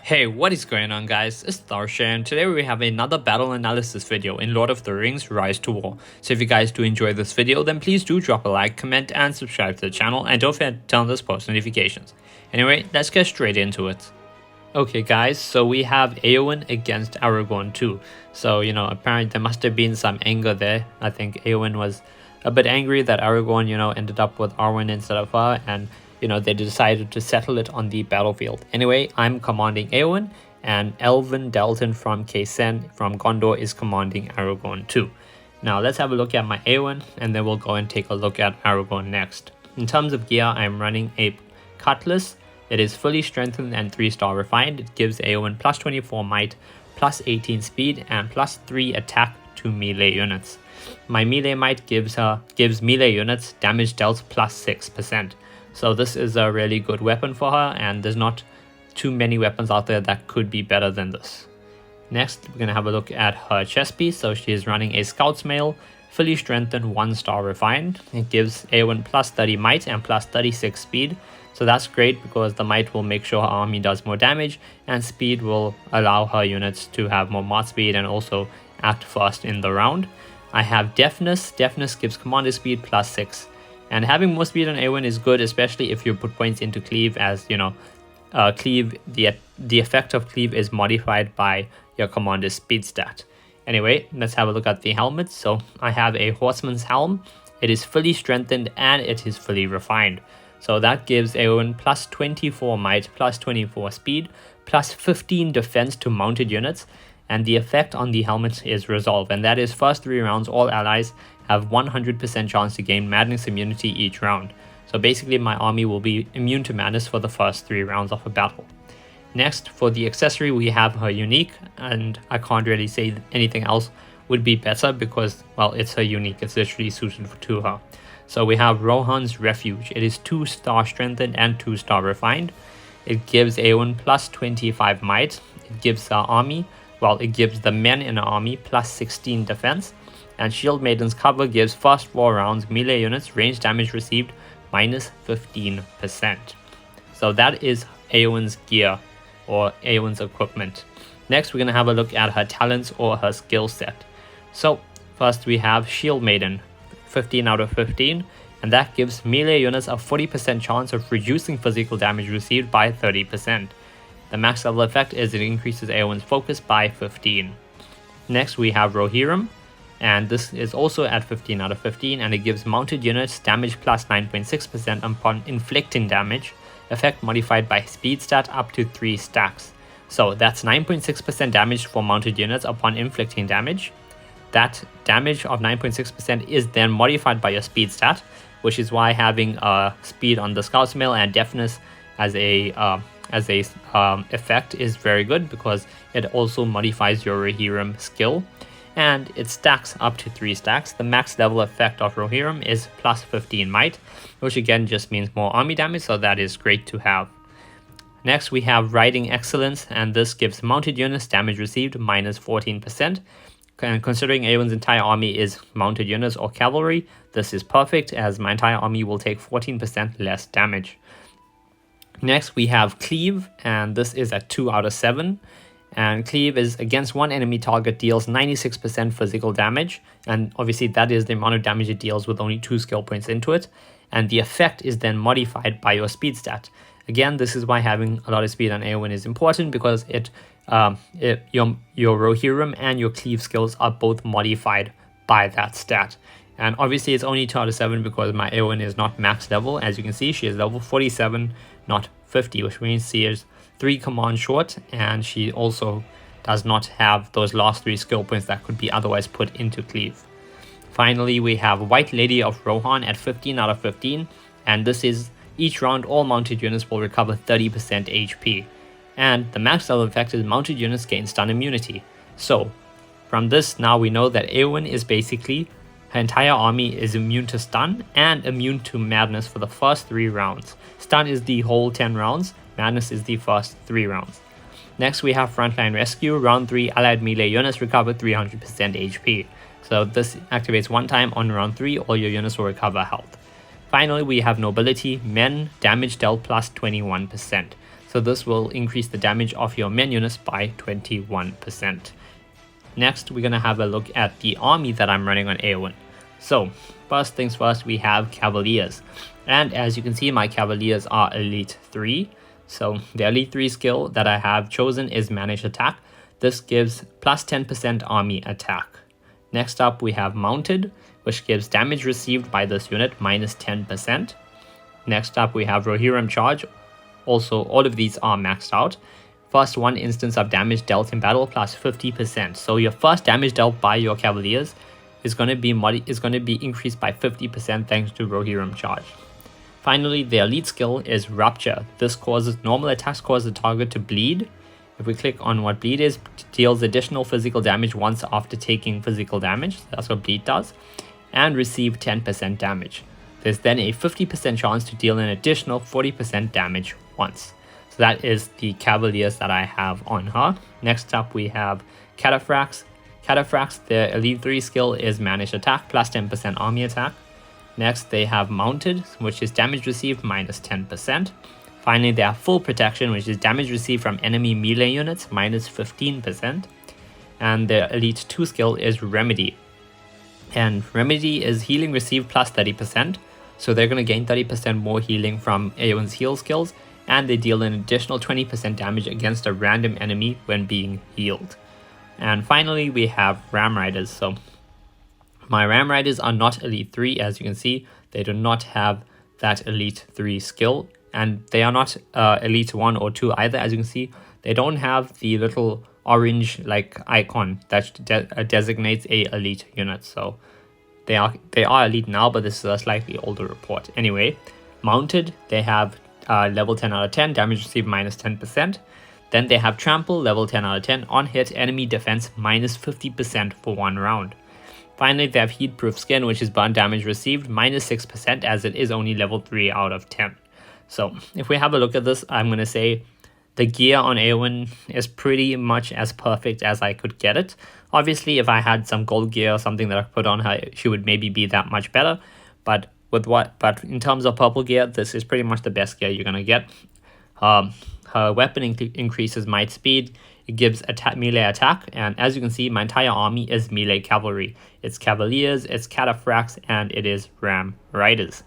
Hey, what is going on guys, it's Tharshey and today we have another battle analysis video in Lord of the Rings Rise to War. So if you guys do enjoy this video, then please do drop a like, comment and subscribe to the channel, and don't forget to turn on those post notifications. Anyway, let's get straight into it. Okay guys, so we have Eowyn against Aragorn 2. So apparently there must have been some anger there. I think Eowyn was a bit angry that Aragorn ended up with Arwen instead of her, and they decided to settle it on the battlefield. Anyway, I'm commanding Eowyn, and Elvin Dalton from Kaysen from Gondor is commanding Aragorn 2. Now let's have a look at my Eowyn, and then we'll go and take a look at Aragorn next. In terms of gear, I'm running a cutlass. It is fully strengthened and 3-star refined. It gives Eowyn plus 24 might, plus 18 speed, and plus 3 attack to melee units. My melee might gives melee units damage dealt plus 6%. So this is a really good weapon for her, and there's not too many weapons out there that could be better than this. Next, we're going to have a look at her chest piece. So she is running a Scout's Mail, fully strengthened 1-star refined. It gives Eowyn plus 30 might and plus 36 speed. So that's great because the might will make sure her army does more damage, and speed will allow her units to have more march speed and also act first in the round. I have deafness. Deafness gives commander speed plus 6. And having more speed on Eowyn is good, especially if you put points into cleave, as cleave, the effect of cleave is modified by your commander's speed stat. Anyway, let's have a look at the helmet. So I have a horseman's helm. It is fully strengthened and it is fully refined. So that gives Eowyn plus 24 might, plus 24 speed, plus 15 defense to mounted units. And the effect on the helmet is resolve, and that is first 3 rounds all allies have 100% chance to gain madness immunity each round. So basically my army will be immune to madness for the first 3 rounds of a battle. Next, for the accessory, we have her unique, and I can't really say anything else would be better because, well, it's her unique. It's literally suited to her. So we have Rohan's Refuge. It is 2-star strengthened and 2-star refined. It gives Eowyn plus 25 might. It gives her army, well, it gives the men in her army plus 16 defense. And Shield Maiden's cover gives first 4 rounds melee units range damage received minus 15%. So that is Eowyn's gear, or Eowyn's equipment. Next, we're going to have a look at her talents or her skill set. So first we have Shield Maiden, 15 out of 15, and that gives melee units a 40% chance of reducing physical damage received by 30%. The max level effect is it increases Eowyn's focus by 15. Next we have Rohirrim, and this is also at 15 out of 15, and it gives mounted units damage plus 9.6% upon inflicting damage, effect modified by speed stat up to 3 stacks. So that's 9.6% damage for mounted units upon inflicting damage. That damage of 9.6% is then modified by your speed stat, which is why having speed on the Scout's Mail and deafness as a effect is very good, because it also modifies your Rohirrim skill. And it stacks up to 3 stacks. The max level effect of Rohirrim is plus 15 might, which again just means more army damage, so that is great to have. Next we have Riding Excellence, and this gives mounted units damage received minus 14%. And considering Eowyn's entire army is mounted units or cavalry, this is perfect, as my entire army will take 14% less damage. Next we have Cleave, and this is at 2 out of 7. And Cleave is against one enemy target deals 96% physical damage, and obviously that is the amount of damage it deals with only 2 skill points into it, and the effect is then modified by your speed stat. Again, this is why having a lot of speed on Eowyn is important, because your Rohirrim and your Cleave skills are both modified by that stat. And obviously it's only 2 out of 7 because my Eowyn is not max level. As you can see, she is level 47, not 50, which means she is 3 commands short, and she also does not have those last 3 skill points that could be otherwise put into Cleave. Finally, we have White Lady of Rohan at 15 out of 15, and this is each round all mounted units will recover 30% HP. And the max level effect is mounted units gain stun immunity. So from this, now we know that Eowyn is basically, her entire army is immune to stun and immune to madness for the first 3 rounds. Stun is the whole 10 rounds. Madness is the first 3 rounds. Next we have Frontline Rescue. Round 3 allied melee units recover 300% HP. So this activates one time on round 3, all your units will recover health. Finally we have Nobility. Men, damage dealt plus 21%. So this will increase the damage of your men units by 21%. Next, we're going to have a look at the army that I'm running on Eowyn. So first things first, we have Cavaliers. And as you can see, my Cavaliers are Elite 3. So the Elite 3 skill that I have chosen is Manage Attack. This gives plus 10% army attack. Next up, we have Mounted, which gives damage received by this unit minus 10%. Next up, we have Rohirrim Charge. Also, all of these are maxed out. First 1 instance of damage dealt in battle plus 50%. So your first damage dealt by your Cavaliers is going to be increased by 50% thanks to Rohirrim Charge. Finally, the elite skill is Rupture. This causes normal attacks cause the target to bleed. If we click on what bleed is, it deals additional physical damage once after taking physical damage. That's what bleed does. And receive 10% damage. There's then a 50% chance to deal an additional 40% damage once. So that is the Cavaliers that I have on her. Next up, we have Cataphracts. Cataphracts, their Elite 3 skill is Manage Attack plus 10% army attack. Next, they have Mounted, which is damage received minus 10%. Finally, they have Full Protection, which is damage received from enemy melee units minus 15%. And their Elite 2 skill is Remedy. And Remedy is healing received plus 30%. So they're going to gain 30% more healing from Eowyn's heal skills. And they deal an additional 20% damage against a random enemy when being healed. And finally, we have Ram Riders. So my Ram Riders are not Elite 3, as you can see. They do not have that Elite 3 skill. And they are not Elite 1 or 2 either, as you can see. They don't have the little orange like icon that designates a Elite unit. So they are Elite now, but this is a slightly older report. Anyway, Mounted, they have level 10 out of 10, damage received minus 10%. Then they have Trample, level 10 out of 10, on hit enemy defense minus 50% for 1 round. Finally, they have Heatproof Skin, which is burn damage received minus 6% as it is only level 3 out of 10. So if we have a look at this, I'm going to say the gear on Eowyn is pretty much as perfect as I could get it. Obviously, if I had some gold gear or something that I put on her, she would maybe be that much better. But in terms of purple gear, this is pretty much the best gear you're gonna get. Her weapon increases might speed. It gives melee attack, and as you can see, my entire army is melee cavalry. It's Cavaliers, it's Cataphracts, and it is Ram Riders.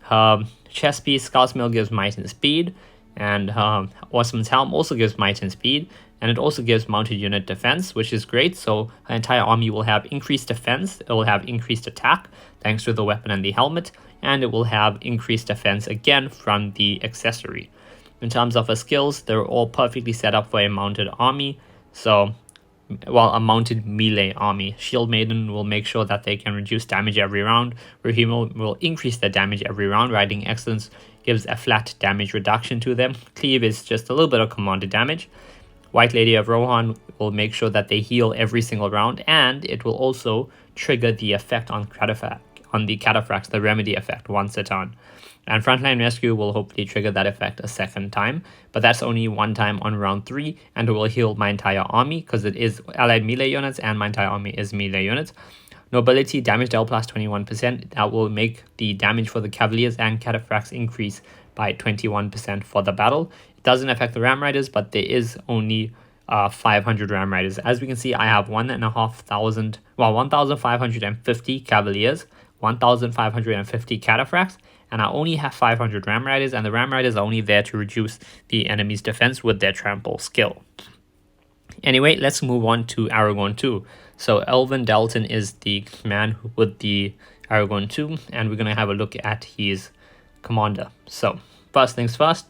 Her chest piece, Scout's Mail, gives might and speed, and Horseman's Helm also gives might and speed, and it also gives mounted unit defense, which is great. So her entire army will have increased defense, it will have increased attack thanks to the weapon and the helmet, and it will have increased defense again from the accessory. In terms of her skills, they're all perfectly set up for a mounted army. So, well, a mounted melee army. Shield Maiden will make sure that they can reduce damage every round. Rohirrim will increase their damage every round. Riding Excellence gives a flat damage reduction to them. Cleave is just a little bit of commanded damage. White Lady of Rohan will make sure that they heal every single round, and it will also trigger the effect on the Cataphracts, the remedy effect, once a turn. And Frontline Rescue will hopefully trigger that effect a second time, but that's only one time on round 3, and it will heal my entire army because it is allied melee units and my entire army is melee units. Nobility, damage dealt plus 21%, that will make the damage for the Cavaliers and Cataphracts increase by 21% for the battle. It doesn't affect the Ram Riders, but there is only 500 Ram Riders. As we can see, I have 1,550 Cavaliers, 1,550 Cataphracts, and I only have 500 Ram Riders, and the Ram Riders are only there to reduce the enemy's defense with their Trample skill. Anyway, let's move on to Aragorn 2. So Elven Dalton is the man with the Aragorn 2, and we're going to have a look at his commander. So first things first,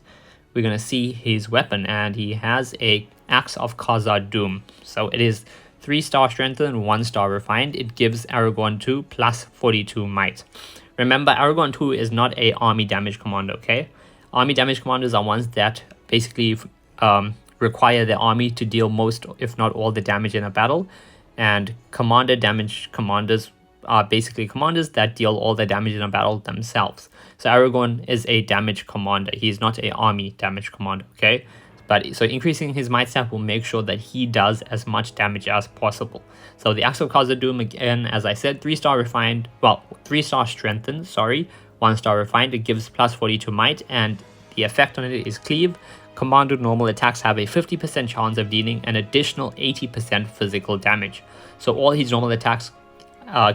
we're going to see his weapon, and he has a Axe of Khazad-dûm. So it is 3-star strengthened, 1-star refined. It gives Aragorn 2 plus 42 might. Remember, Aragorn 2 is not a army damage commander, okay? Army damage commanders are ones that basically require their army to deal most, if not all, the damage in a battle. And commander damage commanders are basically commanders that deal all the damage in a battle themselves. So Aragorn is a damage commander. He's not an army damage commander, okay? But so increasing his might stat will make sure that he does as much damage as possible. So the Axe of Khazad-dûm, again, as I said, 3-star refined, well, 3-star strengthened, sorry, 1-star refined. It gives plus 42 might, and the effect on it is cleave. Commando normal attacks have a 50% chance of dealing an additional 80% physical damage. So all his normal attacks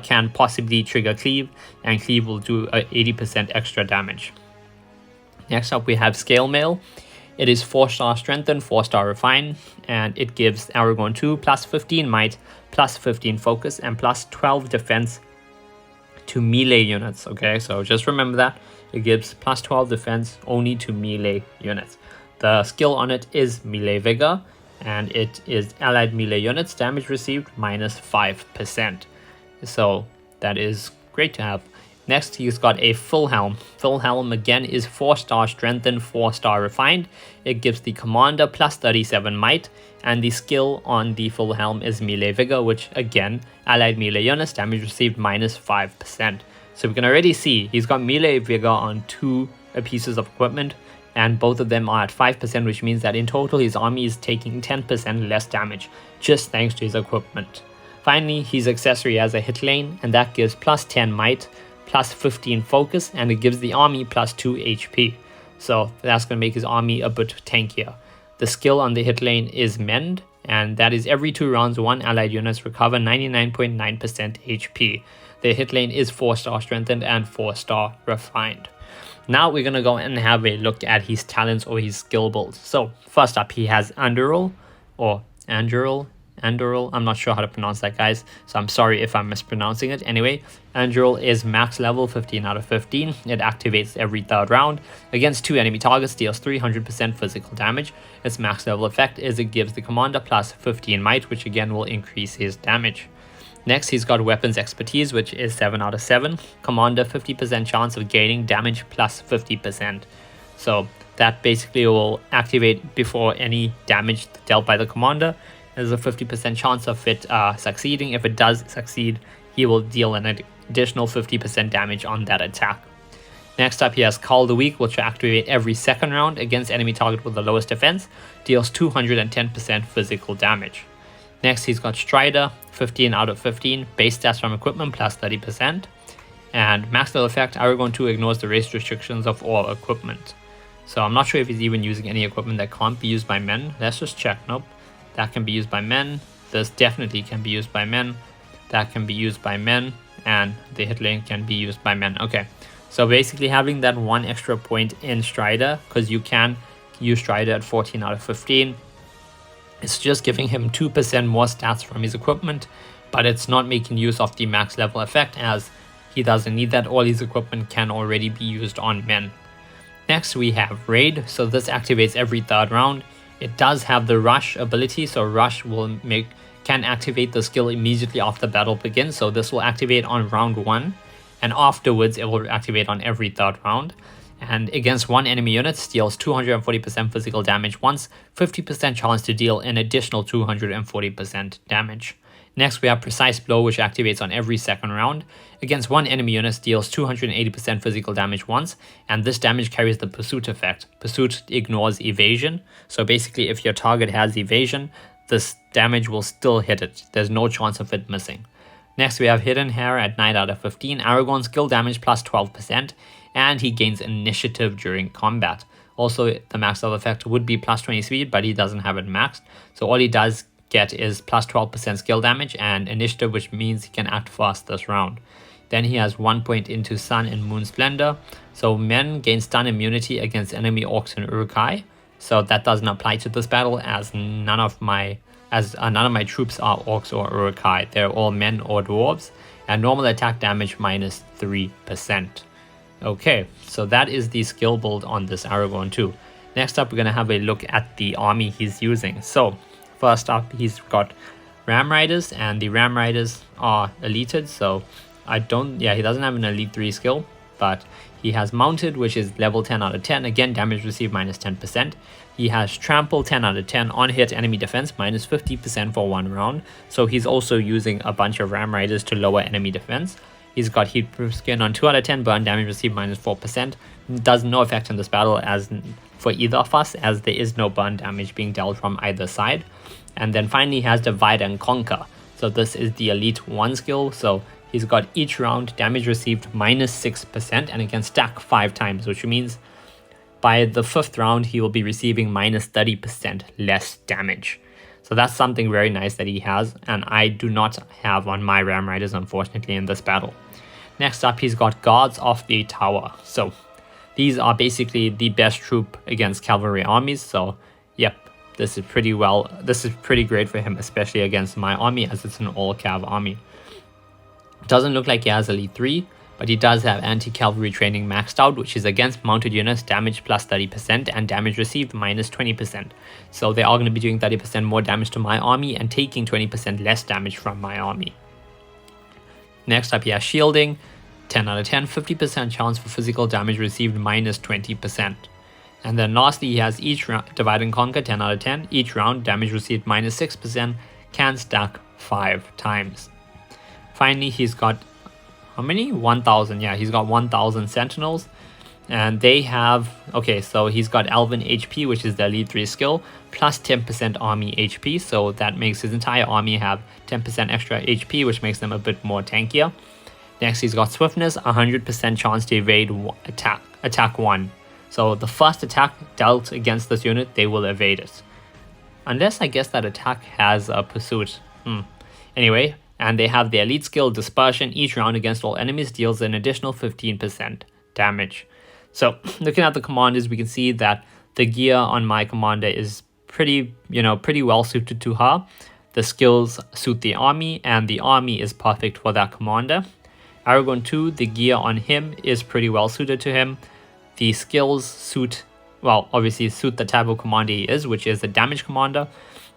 can possibly trigger Cleave, and Cleave will do 80% extra damage. Next up we have Scale Mail. It is 4-star Strengthened, 4-star Refined, and it gives Aragorn 2 plus 15 Might, plus 15 Focus, and plus 12 Defense to melee units. Okay, so just remember that. It gives plus 12 defense only to melee units. The skill on it is Melee Vigor, and it is allied melee units damage received minus 5%. So that is great to have. Next, he's got a Full Helm. Full Helm again is 4-star Strengthened, 4-star Refined. It gives the commander plus 37 Might, and the skill on the Full Helm is Melee Vigor, which again, allied melee units damage received minus 5%. So we can already see he's got Melee Vigor on 2 pieces of equipment, and both of them are at 5%, which means that in total his army is taking 10% less damage, just thanks to his equipment. Finally, his accessory has a hit lane, and that gives plus 10 Might, plus 15 Focus, and it gives the army plus 2 HP. So that's going to make his army a bit tankier. The skill on the hit lane is Mend, and that is every 2 rounds, 1 allied units recover 99.9% HP. The hit lane is 4-star Strengthened and 4-star Refined. Now we're going to go and have a look at his talents or his skill builds. So first up, he has Anduril, or Anduril, I'm not sure how to pronounce that, guys, so I'm sorry if I'm mispronouncing it. Anyway, Anduril is max level 15 out of 15. It activates every 3rd round. Against 2 enemy targets, deals 300% physical damage. Its max level effect is it gives the commander plus 15 Might, which again will increase his damage. Next, he's got Weapons Expertise, which is 7 out of 7. Commander 50% chance of gaining damage plus 50%. So that basically will activate before any damage dealt by the commander. There's a 50% chance of it succeeding. If it does succeed, he will deal an additional 50% damage on that attack. Next up, he has Call the Weak, which will activate every 2nd round against enemy target with the lowest defense. Deals 210% physical damage. Next, he's got Strider, 15 out of 15, base stats from equipment plus 30%. And max level effect, Aragorn 2 ignores the race restrictions of all equipment. So I'm not sure if he's even using any equipment that can't be used by men. Let's just check. Nope. That can be used by men. This definitely can be used by men. That can be used by men. And the hit lane can be used by men. Okay. So basically having that 1 extra point in Strider, because you can use Strider at 14 out of 15. It's just giving him 2% more stats from his equipment, but it's not making use of the max level effect as he doesn't need that. All his equipment can already be used on men. Next we have Raid, so this activates every 3rd round. It does have the Rush ability, so Rush can activate the skill immediately after battle begins, so this will activate on round 1, and afterwards it will activate on every 3rd round. And against 1 enemy unit, deals 240% physical damage once, 50% chance to deal an additional 240% damage. Next we have Precise Blow, which activates on every 2nd round. Against 1 enemy unit, deals 280% physical damage once, and this damage carries the Pursuit effect. Pursuit ignores evasion, so basically if your target has evasion, this damage will still hit it. There's no chance of it missing. Next we have Hidden Hair at 9 out of 15, Aragorn skill damage plus 12%, and he gains initiative during combat. Also, the max level effect would be plus 20 speed, but he doesn't have it maxed. So all he does get is plus 12% skill damage and initiative, which means he can act fast this round. Then he has 1 point into Sun and Moon Splendor. So men gain stun immunity against enemy orcs and Uruk-hai. So that doesn't apply to this battle as none of my troops are orcs or Uruk-hai. They're all men or dwarves. And normal attack damage minus 3%. Okay, so that is the skill build on this Aragorn 2. Next up, we're going to have a look at the army he's using. So first up, he's got Ram Riders, and the Ram Riders are elited. So he doesn't have an elite 3 skill, but he has Mounted, which is level 10 out of 10. Again, damage received minus 10%. He has Trample, 10 out of 10. On hit, enemy defense minus 50% for 1 round. So he's also using a bunch of Ram Riders to lower enemy defense. He's got Heatproof Skin on 2 out of 10, burn damage received minus 4%. Does no effect in this battle as for either of us, as there is no burn damage being dealt from either side. And then finally he has Divide and Conquer. So this is the Elite 1 skill. So he's got each round damage received minus 6%, and it can stack 5 times, which means by the 5th round, he will be receiving minus 30% less damage. So that's something very nice that he has, and I do not have on my Ram Riders, unfortunately, in this battle. Next up, he's got Guards of the Tower. So these are basically the best troop against cavalry armies. So yep, this is pretty great for him, especially against my army, as it's an all-cav army. Doesn't look like he has Elite 3, but he does have anti-cavalry training maxed out, which is against mounted units, damage plus 30% and damage received minus 20%. So they are going to be doing 30% more damage to my army and taking 20% less damage from my army. Next up, he has shielding, 10 out of 10, 50% chance for physical damage received minus 20%. And then lastly, he has each round, divide and conquer, 10 out of 10, each round damage received minus 6%, can stack 5 times. Finally, he's got how many? 1,000. Yeah, he's got 1,000 sentinels. And they have, okay, so he's got Elven HP, which is the Elite 3 skill, plus 10% army HP. So that makes his entire army have 10% extra HP, which makes them a bit more tankier. Next, he's got Swiftness, 100% chance to evade attack 1. So the first attack dealt against this unit, they will evade it. Unless I guess that attack has a pursuit. Anyway, and they have the elite skill Dispersion. Each round against all enemies deals an additional 15% damage. So looking at the commanders, we can see that the gear on my commander is pretty well suited to her. The skills suit the army, and the army is perfect for that commander. Aragorn 2, the gear on him is pretty well suited to him. The skills suit the type of commander he is, which is a damage commander.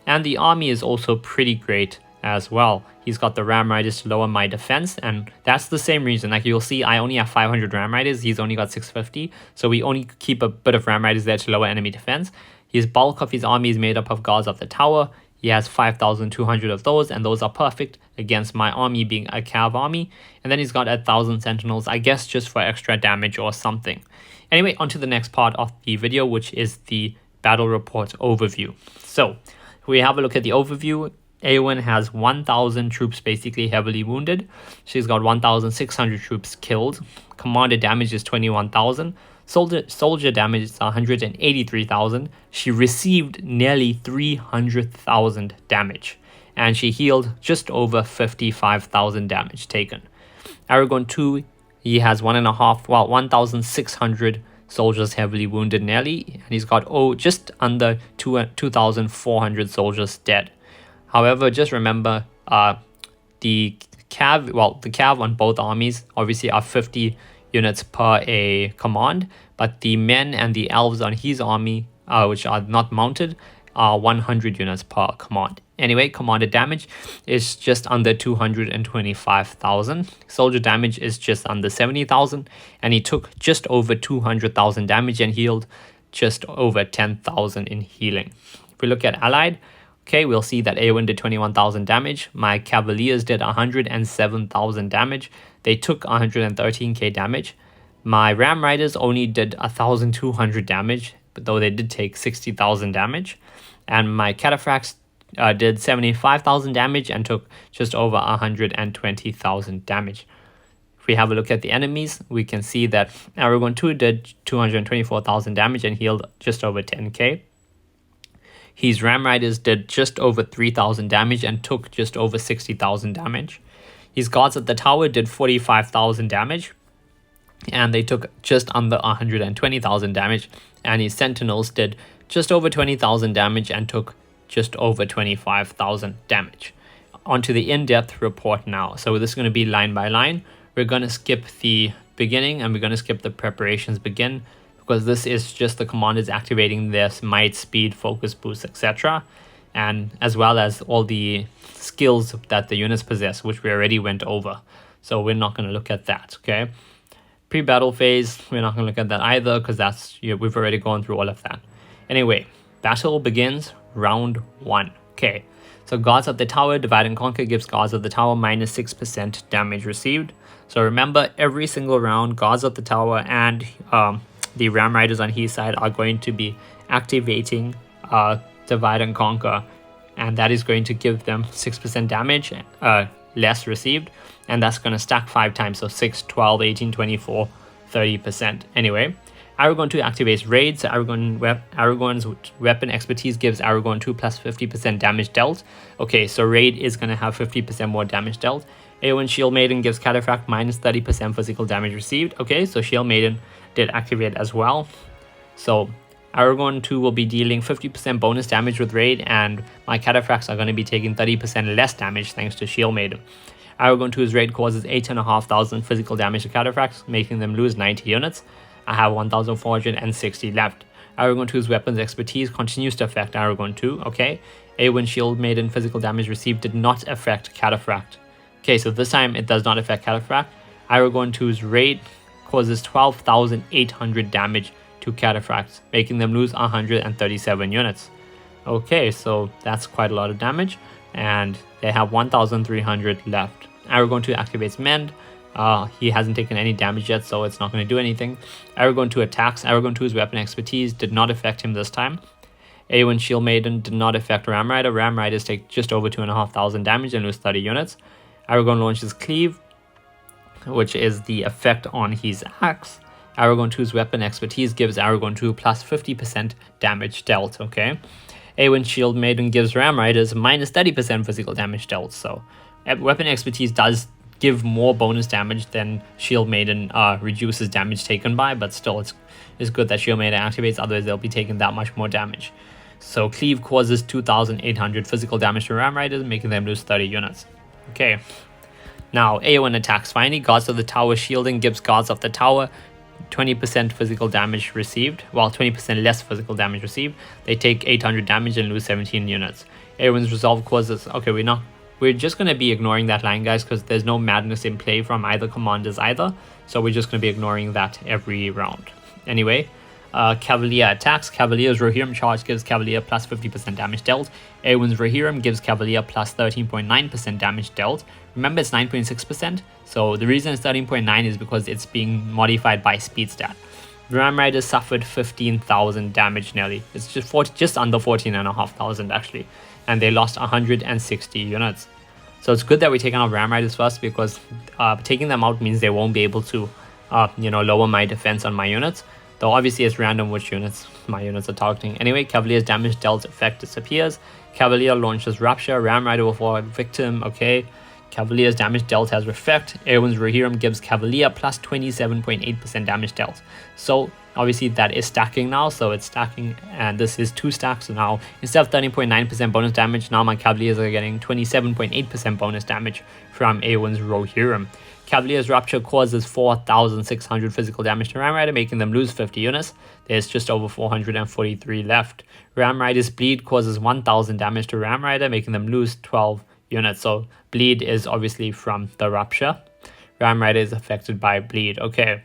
And the army is also pretty great as well. He's got the Ram Riders to lower my defense, and that's the same reason. Like you'll see, I only have 500 Ram Riders, he's only got 650, so we only keep a bit of Ram Riders there to lower enemy defense. His bulk of his army is made up of Guards of the Tower. He has 5,200 of those, and those are perfect against my army being a cav army. And then he's got 1,000 sentinels, I guess just for extra damage or something. Anyway, on to the next part of the video, which is the battle report overview. So we have a look at the overview. Eowyn has 1,000 troops basically heavily wounded. She's got 1,600 troops killed. Commander damage is 21,000. Soldier damage is 183,000. She received nearly 300,000 damage. And she healed just over 55,000 damage taken. Aragorn 2, he has 1,600 soldiers heavily wounded nearly. And he's got just under 2,400 soldiers dead. However, just remember, the cav on both armies obviously are 50 units per a command, but the men and the elves on his army, which are not mounted, are 100 units per command. Anyway, commander damage is just under 225,000. Soldier damage is just under 70,000, and he took just over 200,000 damage and healed just over 10,000 in healing. If we look at allied, okay, we'll see that Eowyn did 21,000 damage. My Cavaliers did 107,000 damage. They took 113k damage. My Ram Riders only did 1,200 damage, but though they did take 60,000 damage. And my Cataphracts did 75,000 damage and took just over 120,000 damage. If we have a look at the enemies, we can see that Aragorn 2 did 224,000 damage and healed just over 10k. His Ram Riders did just over 3,000 damage and took just over 60,000 damage. His Guards at the Tower did 45,000 damage and they took just under 120,000 damage. And his Sentinels did just over 20,000 damage and took just over 25,000 damage. Onto the in-depth report now. So this is going to be line by line. We're going to skip the beginning and we're going to skip the preparations begin, because this is just the commanders activating their might, speed, focus boost, etc. And as well as all the skills that the units possess, which we already went over. So we're not going to look at that, okay? Pre-battle phase, we're not going to look at that either, because that's we've already gone through all of that. Anyway, battle begins, round 1. Okay, so Guards of the Tower, divide and conquer gives Guards of the Tower minus 6% damage received. So remember, every single round, Guards of the Tower and the Ram Riders on his side are going to be activating divide and conquer, and that is going to give them 6% damage less received, and that's going to stack 5 times, so 6, 12, 18, 24, 30%. Anyway, Aragorn 2 activates Raid, so Aragorn's weapon expertise gives Aragorn 2 plus 50% damage dealt. Okay, so Raid is going to have 50% more damage dealt. Eowyn Shield Maiden gives Cataphract minus 30% physical damage received. Okay, so Shield Maiden did activate as well. So Aragorn 2 will be dealing 50% bonus damage with Raid, and my Cataphracts are going to be taking 30% less damage thanks to Shield Maiden. Aragorn 2's Raid causes 8,500 physical damage to Cataphracts, making them lose 90 units. I have 1,460 left. Aragorn 2's weapons expertise continues to affect Aragorn 2, okay? Eowyn Shield Maiden physical damage received did not affect Cataphract. Okay, so this time it does not affect Cataphract. Aragorn 2's Raid causes 12,800 damage to Cataphracts, making them lose 137 units. Okay, so that's quite a lot of damage, and they have 1,300 left. Aragorn 2 activates Mend. He hasn't taken any damage yet, so it's not going to do anything. Aragorn 2 attacks. Aragorn 2's weapon expertise did not affect him this time. Eowyn Shield Maiden did not affect Ram Rider. Ram Riders take just over 2,500 damage and lose 30 units. Aragorn launches Cleave, which is the effect on his axe. Aragorn 2's weapon expertise gives Aragorn 2 plus 50% damage dealt, okay? Eowyn Shield Maiden gives Ram Riders minus 30% physical damage dealt, so weapon expertise does give more bonus damage than Shield Maiden reduces damage taken by, but still it's good that Shield Maiden activates, otherwise they'll be taking that much more damage. So Cleave causes 2,800 physical damage to Ram Riders, making them lose 30 units. Okay, now Eowyn attacks finally. Guards of the Tower shielding gives Guards of the Tower 20% physical damage received, while 20% less physical damage received. They take 800 damage and lose 17 units. Eowyn's resolve causes, okay, we're just going to be ignoring that line, guys, because there's no madness in play from either commanders either, so we're just going to be ignoring that every round. Anyway, Cavalier attacks. Cavalier's Rohirrim charge gives Cavalier plus 50% damage dealt. Eowyn's Rohirrim gives Cavalier plus 13.9% damage dealt. Remember, it's 9.6%, so the reason it's 13.9 is because it's being modified by speed stat. Ram Riders suffered 15,000 damage nearly. It's just under 14,500 actually, and they lost 160 units. So it's good that we take out Ram Riders first, because taking them out means they won't be able to lower my defense on my units. Though obviously it's random which units my units are targeting. Anyway, Cavalier's damage dealt effect disappears. Cavalier launches Rapture. Ram Rider will fall victim. Okay. Cavalier's damage dealt has effect. Eowyn's Rohirrim gives Cavalier plus 27.8% damage dealt. So obviously that is stacking now. So it's stacking, and this is 2 stacks. So now instead of 13.9% bonus damage, now my Cavaliers are getting 27.8% bonus damage from Eowyn's Rohirrim. Cavalier's Rapture causes 4,600 physical damage to Ram Rider, making them lose 50 units. There's just over 443 left. Ram Rider's Bleed causes 1,000 damage to Ram Rider, making them lose 12 units. So Bleed is obviously from the Rapture. Ram Rider is affected by Bleed. Okay.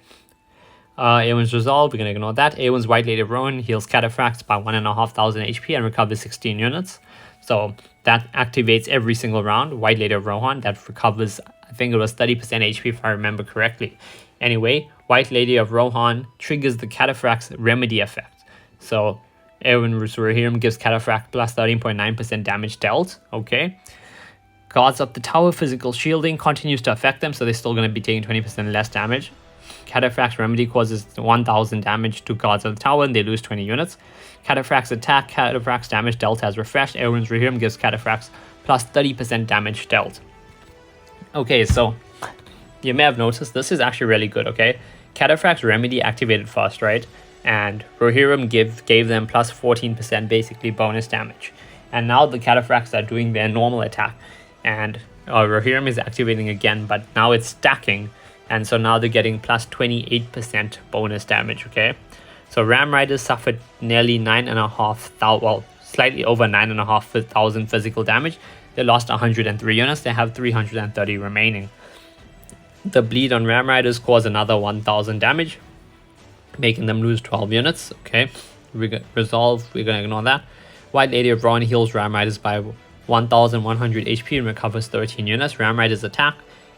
Eowyn's Resolve, we're going to ignore that. Eowyn's White Lady of Rohan heals Cataphracts by 1,500 HP and recovers 16 units. So that activates every single round. White Lady of Rohan, that recovers, I think it was 30% HP if I remember correctly. Anyway, White Lady of Rohan triggers the Cataphract's remedy effect. So Eowyn's Rohirrim gives Cataphract plus 13.9% damage dealt. Okay. Guards of the Tower physical shielding continues to affect them, so they're still going to be taking 20% less damage. Cataphract's remedy causes 1,000 damage to Guards of the Tower, and they lose 20 units. Cataphract's attack. Cataphract's damage dealt has refreshed. Eowyn's Rohirrim gives Cataphracts plus 30% damage dealt. Okay, so you may have noticed this is actually really good, okay? Cataphract's remedy activated first, right? And Rohirrim gave them plus 14% basically bonus damage. And now the Cataphracts are doing their normal attack. And Rohirrim is activating again, but now it's stacking. And so now they're getting plus 28% bonus damage, okay? So Ram Riders suffered nearly 9,500, well, slightly over 9,500 physical damage. They lost 103 units. They have 330 remaining. The Bleed on Ram Riders caused another 1,000 damage, making them lose 12 units. Okay, Resolve, we're going to ignore that. White Lady of Rohan heals Ram Riders by 1,100 HP and recovers 13 units. Ram Riders attack.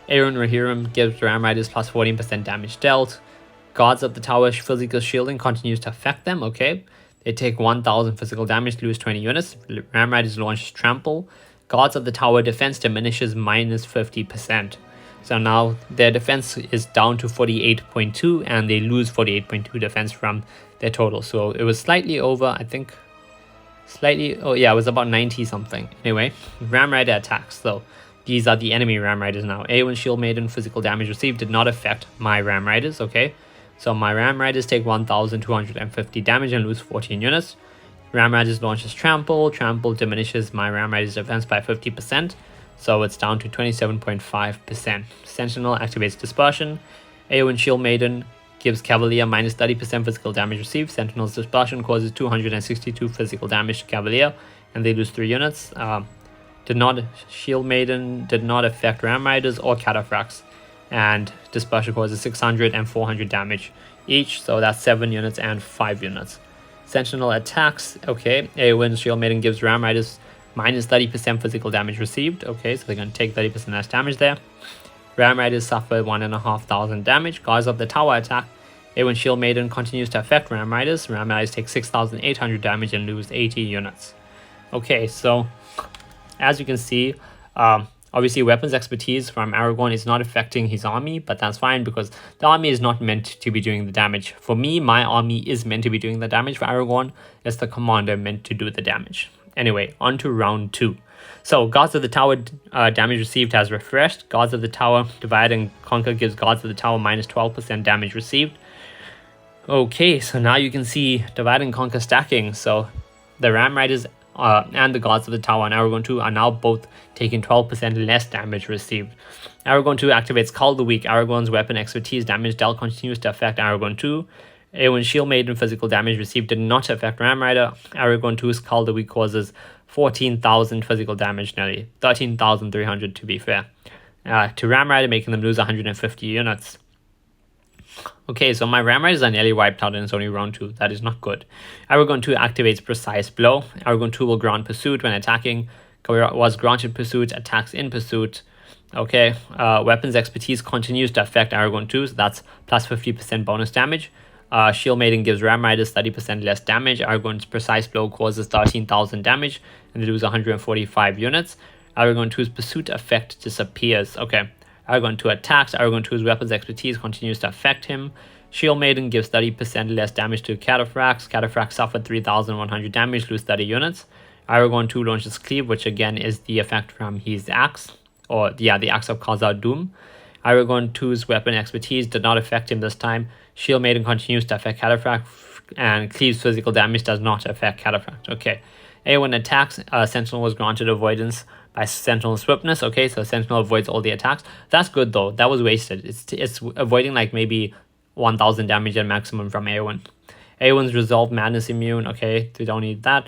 Eowyn Rohirrim gives Ram Riders plus 14% damage dealt. Guards of the Tower physical shielding continues to affect them. Okay, they take 1,000 physical damage, lose 20 units. Ram Riders launch Trample. Guards of the Tower defense diminishes minus 50%. So now their defense is down to 48.2 and they lose 48.2 defense from their total. So it was slightly over, I think. Slightly, oh yeah, it was about 90 something. Anyway, Ram Rider attacks. So these are the enemy Ram Riders now. Eowyn Shield Maiden physical damage received did not affect my Ram Riders, okay? So my Ram Riders take 1,250 damage and lose 14 units. Ram Riders launches Trample. Trample diminishes my Ram Riders defense by 50%. So it's down to 27.5%. Sentinel activates Dispersion. Eowyn Shield Maiden gives Cavalier minus 30% physical damage received. Sentinel's Dispersion causes 262 physical damage to Cavalier, and they lose 3 units. Shield Maiden did not affect Ram Riders or Cataphracts, and Dispersion causes 600 and 400 damage each, so that's 7 units and 5 units. Sentinel attacks, okay. Eowyn Shield Maiden gives Ram Riders minus 30% physical damage received, okay, so they're going to take 30% less damage there. Ram Riders suffer 1,500 damage. Guards of the Tower attack. Eowyn Shield Maiden continues to affect Ram Riders. Ram Riders take 6,800 damage and lose 80 units. Okay, so as you can see, obviously weapons expertise from Aragorn is not affecting his army, but that's fine because the army is not meant to be doing the damage. For me, my army is meant to be doing the damage. For Aragorn, it's the commander meant to do the damage. Anyway, on to round 2. So, Guards of the Tower damage received has refreshed. Guards of the Tower Divide and Conquer gives Guards of the Tower minus 12% damage received. Okay, so now you can see Divide and Conquer stacking. So, the Ram Riders and the Guards of the Tower on Aragorn 2 are now both taking 12% less damage received. Aragorn 2 activates Cull the Weak. Aragorn's weapon expertise damage dealt continues to affect Aragorn 2. Eowyn Shield Maiden physical damage received did not affect Ram Rider. Aragorn 2's Cull the Weak causes 14,000 physical damage, nearly 13,300 to be fair, to Ram Rider, making them lose 150 units. Okay, so my Ram Riders are nearly wiped out and it's only round 2. That is not good. Aragorn 2 activates Precise Blow. Aragorn 2 will grant Pursuit when attacking. Was granted Pursuit, attacks in Pursuit. Okay, weapons expertise continues to affect Aragorn 2, so that's plus 50% bonus damage. Shield Maiden gives Ram Riders 30% less damage. Aragorn's Precise Blow causes 13,000 damage and they lose 145 units. Aragorn 2's Pursuit effect disappears. Okay, Aragorn 2 attacks. Aragorn 2's weapons expertise continues to affect him. Shield Maiden gives 30% less damage to Cataphracts. Cataphracts suffered 3,100 damage, lose 30 units. Aragorn 2 launches Cleave, which again is the effect from his axe, or yeah, the axe of Khazad-dûm. Aragorn 2's weapon expertise did not affect him this time. Shield Maiden continues to affect Cataphract, and Cleave's physical damage does not affect Cataphract. Okay. Eowyn attacks. Sentinel was granted avoidance by Sentinel's swiftness. Okay, so Sentinel avoids all the attacks. That's good though. That was wasted. It's avoiding like maybe 1,000 damage at maximum from Eowyn. Eowyn's Resolve Madness immune. Okay, we don't need that.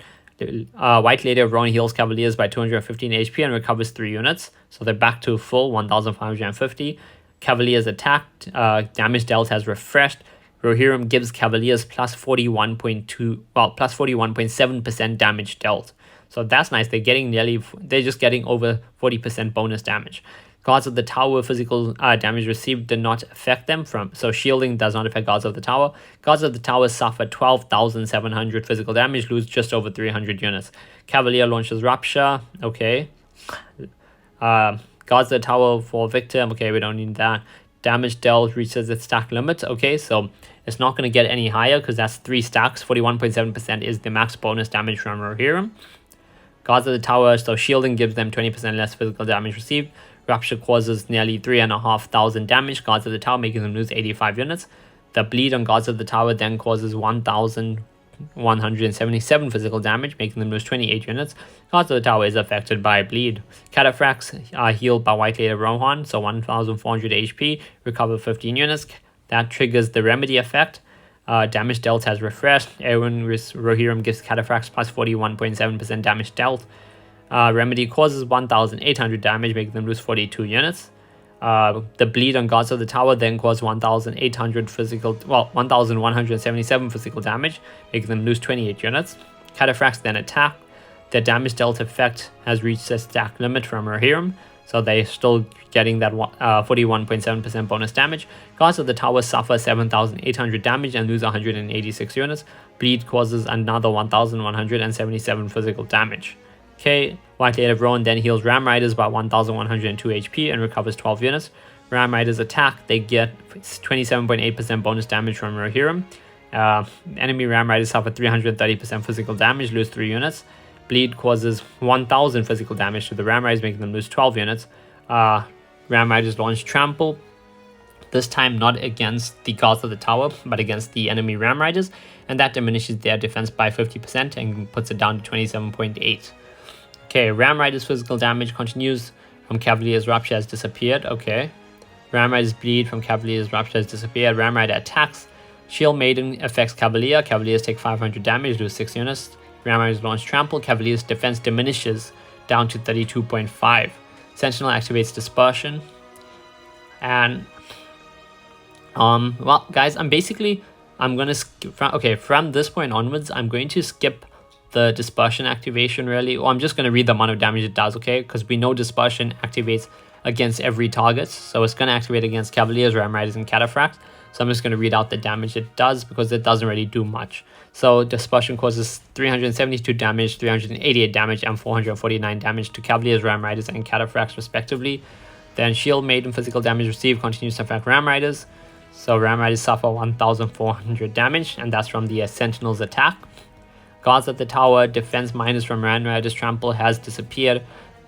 White Lady of Rohan heals Cavaliers by 215 HP and recovers 3 units. So they're back to full 1,550. Cavaliers attacked. Damage dealt has refreshed. Rohirrim gives Cavaliers plus 41.7% damage dealt. So that's nice. They're just getting over 40% bonus damage. Guards of the Tower physical damage received did not affect them so shielding does not affect Guards of the Tower. Guards of the Tower suffer 12,700 physical damage, lose just over 300 units. Cavalier launches Rapture. Okay. Guards of the Tower for Victim. Okay, we don't need that. Damage dealt reaches its stack limit. Okay, so it's not going to get any higher because that's 3 stacks. 41.7% is the max bonus damage from Rohirrim. Guards of the Tower, so shielding gives them 20% less physical damage received. Rapture causes nearly 3,500 damage. Guards of the Tower, making them lose 85 units. The bleed on Guards of the Tower then causes 1,177 physical damage, making them lose 28 units. Guards of the Tower is affected by bleed. Cataphracts are healed by White Lady of Rohan, so 1,400 HP, recover 15 units. That triggers the remedy effect. Damage dealt has refreshed. Eowyn Rohirrim gives Cataphracts plus 41.7% damage dealt. Remedy causes 1,800 damage, making them lose 42 units. The bleed on Guards of the Tower then causes 1,177 physical damage, making them lose 28 units. Cataphracts then attack. Their damage dealt effect has reached the stack limit from Rohirrim, so they're still getting that 41.7% bonus damage. Guards of the Tower suffer 7,800 damage and lose 186 units. Bleed causes another 1,177 physical damage. Okay, White Lady of Rohan then heals Ram Riders by 1,102 HP and recovers 12 units. Ram Riders attack, they get 27.8% bonus damage from Rohirrim. Enemy Ram Riders suffer 330% physical damage, lose 3 units. Bleed causes 1000 physical damage to the Ram Riders, making them lose 12 units. Ram Riders launch Trample, this time not against the guards of the tower, but against the enemy Ram Riders, and that diminishes their defense by 50% and puts it down to 27.8. Okay, Ram Riders physical damage continues from Cavalier's Rupture has disappeared. Okay. Ram Riders bleed from Cavalier's Rupture has disappeared. Ram Rider attacks. Shield Maiden affects Cavalier. Cavaliers take 500 damage, lose 6 units. Ram Riders launch Trample. Cavalier's defense diminishes down to 32.5. Sentinel activates Dispersion. And well, guys, I'm gonna skip from this point onwards, I'm going to skip the Dispersion activation really, or I'm just gonna read the amount of damage it does, okay? Because we know Dispersion activates against every target, so it's gonna activate against Cavaliers, Ram Riders, and Cataphracts. So I'm just gonna read out the damage it does because it doesn't really do much. So Dispersion causes 372 damage, 388 damage, and 449 damage to Cavaliers, Ram Riders, and Cataphracts respectively. Then Shield Maiden physical damage received continues to affect Ram Riders. So Ram Riders suffer 1400 damage, and that's from the Sentinel's attack. Guards at the tower, defense minus from Ram Riders Trample has disappeared.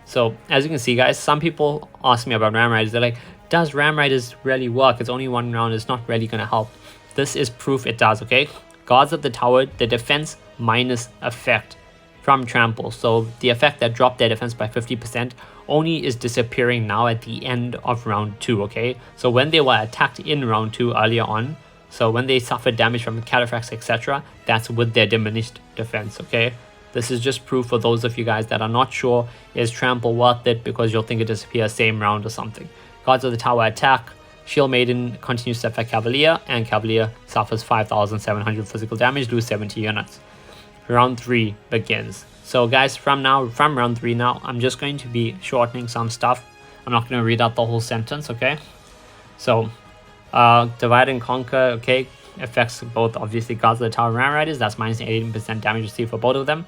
So as you can see, guys, some people ask me about Ram Riders. They're like, does Ram Riders really work? It's only one round, it's not really going to help. This is proof it does, okay? Guards at the tower, the defense minus effect from Trample. So the effect that dropped their defense by 50% only is disappearing now at the end of round 2, okay? So when they were attacked in round 2 earlier on, so when they suffered damage from Cataphracts, etc., that's with their diminished defense, okay? This is just proof for those of you guys that are not sure, is Trample worth it, because you'll think it disappears same round or something. Guards of the tower attack, Shield Maiden continues to affect Cavalier, and Cavalier suffers 5,700 physical damage, lose 70 units. Round 3 begins. So guys, from round 3 now, I'm just going to be shortening some stuff. I'm not going to read out the whole sentence, okay? So, Divide and Conquer, okay, affects both, obviously, Guards of the Tower and Ram Riders. That's minus 18% damage received for both of them.